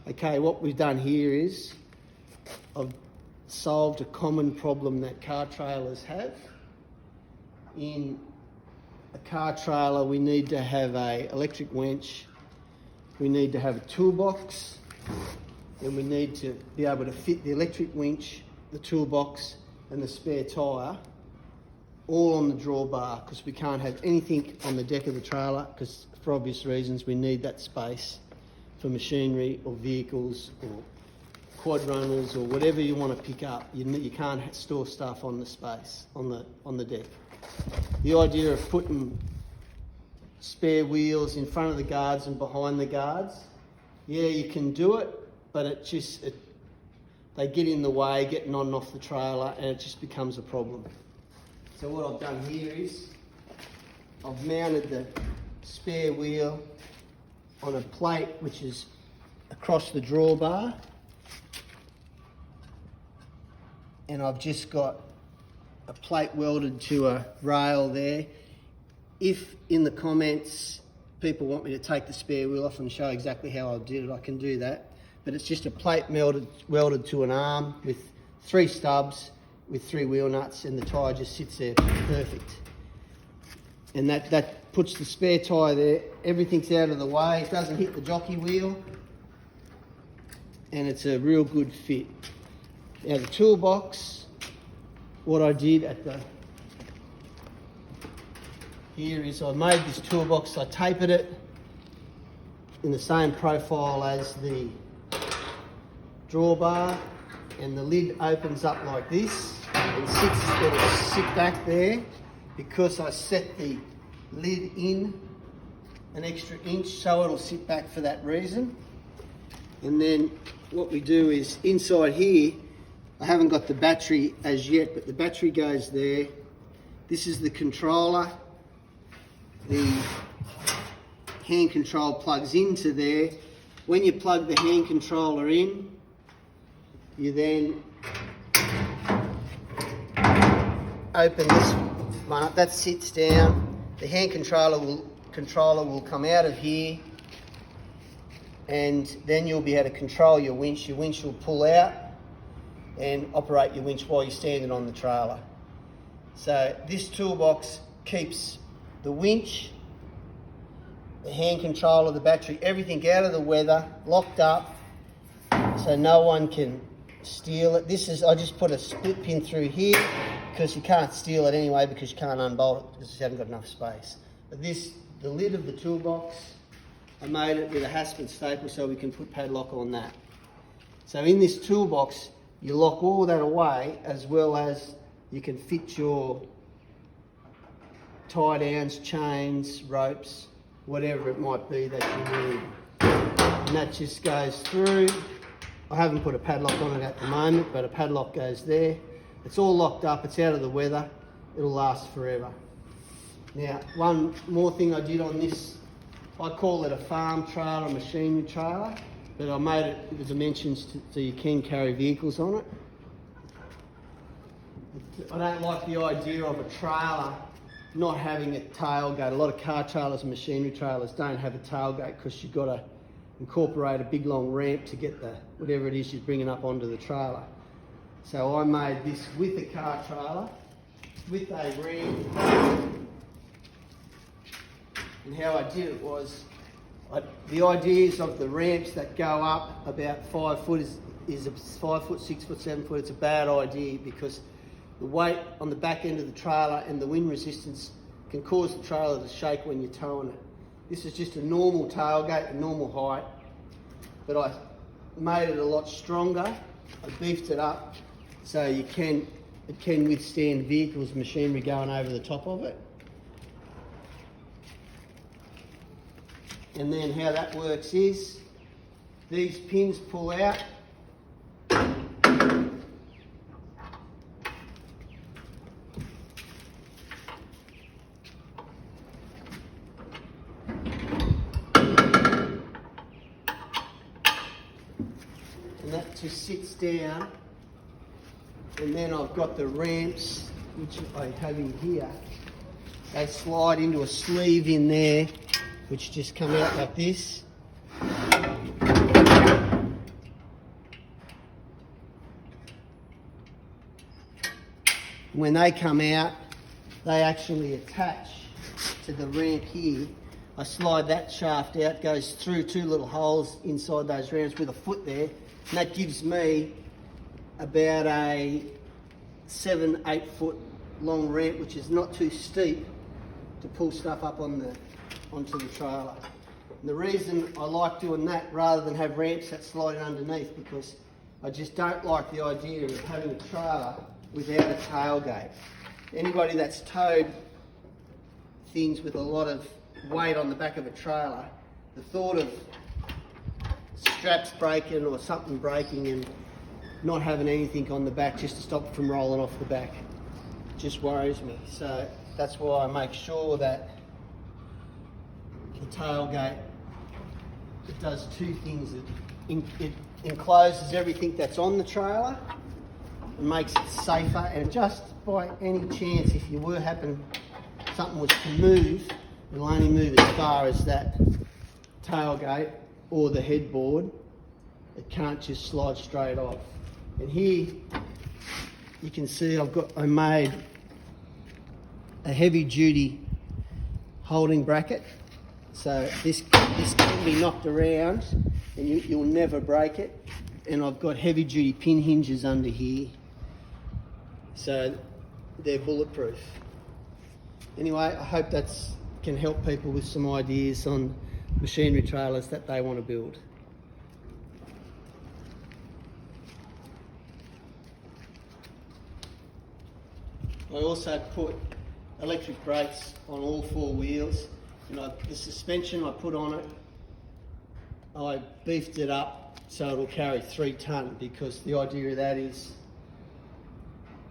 Okay, what we've done here is I've solved a common problem that car trailers have. In a car trailer, we need to have an electric winch, we need to have a toolbox, and we need to be able to fit the electric winch, the toolbox, and the spare tyre all on the drawbar, because we can't have anything on the deck of the trailer, because for obvious reasons we need that space for machinery or vehicles or quad runners or whatever you want to pick up. You can't store stuff on the space, on the deck. The idea of putting spare wheels in front of the guards and behind the guards, yeah, you can do it, but they get in the way, getting on and off the trailer, and it just becomes a problem. So what I've done here is I've mounted the spare wheel on a plate which is across the drawbar, and I've just got a plate welded to a rail there. If in the comments people want me to take the spare wheel off and show exactly how I did it, I can do that. But it's just a plate welded to an arm with 3 stubs with 3 wheel nuts, and the tyre just sits there perfect. And that puts the spare tyre there, everything's out of the way, it doesn't hit the jockey wheel, and it's a real good fit. Now the toolbox, what I did here is I made this toolbox, I tapered it in the same profile as the drawbar, and the lid opens up like this and it'll sit back there because I set the lid in an extra inch, so it'll sit back for that reason. And then what we do is inside here, I haven't got the battery as yet, but the battery goes there. This is the controller. The hand control plugs into there. When you plug the hand controller in, you then open this one up, that sits down. The hand controller will come out of here, and then you'll be able to control your winch. Your winch will pull out and operate your winch while you're standing on the trailer. So this toolbox keeps the winch, the hand controller, the battery, everything out of the weather, locked up, so no one can steal it. I just put a split pin through here because you can't steal it anyway, because you can't unbolt it because you haven't got enough space. But the lid of the toolbox, I made it with a Haspin staple so we can put padlock on that. So in this toolbox, you lock all that away, as well as you can fit your tie downs, chains, ropes, whatever it might be that you need. And that just goes through. I haven't put a padlock on it at the moment, but a padlock goes there. It's all locked up, it's out of the weather, it'll last forever. Now, one more thing I did on this, I call it a farm trailer, machinery trailer, but I made it with the dimensions so you can carry vehicles on it. I don't like the idea of a trailer not having a tailgate. A lot of car trailers and machinery trailers don't have a tailgate because you've got to incorporate a big long ramp to get whatever it is you're bringing up onto the trailer. So I made this with a car trailer, with a ramp. And how I did it was, the ideas of the ramps that go up about 5 foot is 5 foot, 6 foot, 7 foot. It's a bad idea because the weight on the back end of the trailer and the wind resistance can cause the trailer to shake when you're towing it. This is just a normal tailgate, a normal height, but I made it a lot stronger. I beefed it up so it can withstand vehicles, machinery going over the top of it. And then how that works is, these pins pull out. And that just sits down. And then I've got the ramps, which I have in here. They slide into a sleeve in there, which just come out like this. When they come out, they actually attach to the ramp here. I slide that shaft out, goes through 2 little holes inside those ramps with a foot there, and that gives me about a 7-8 foot long ramp, which is not too steep to pull stuff up onto the trailer. And the reason I like doing that rather than have ramps that slide in underneath, because I just don't like the idea of having a trailer without a tailgate. Anybody that's towed things with a lot of weight on the back of a trailer, the thought of straps breaking or something breaking and not having anything on the back just to stop it from rolling off the back just worries me. So that's why I make sure that the tailgate, it does 2 things. It encloses everything that's on the trailer and makes it safer, and just by any chance, if you were something was to move, it'll only move as far as that tailgate or the headboard. It can't just slide straight off. And here you can see I made a heavy duty holding bracket, so this can be knocked around and you'll never break it. And I've got heavy duty pin hinges under here, so they're bulletproof. Anyway, I hope that can help people with some ideas on machinery trailers that they want to build. I also put electric brakes on all 4 wheels, and the suspension I put on it, I beefed it up so it'll carry 3 tonne, because the idea of that is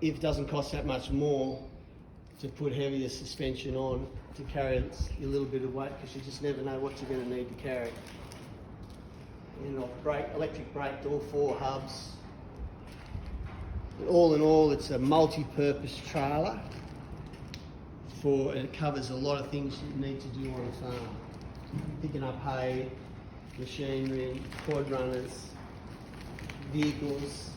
if it doesn't cost that much more to put heavier suspension on to carry a little bit of weight, because you just never know what you're going to need to carry. And I've electric braked all 4 hubs. All in all, it's a multi-purpose trailer and it covers a lot of things you need to do on a farm. Picking up hay, machinery, quad runners, vehicles,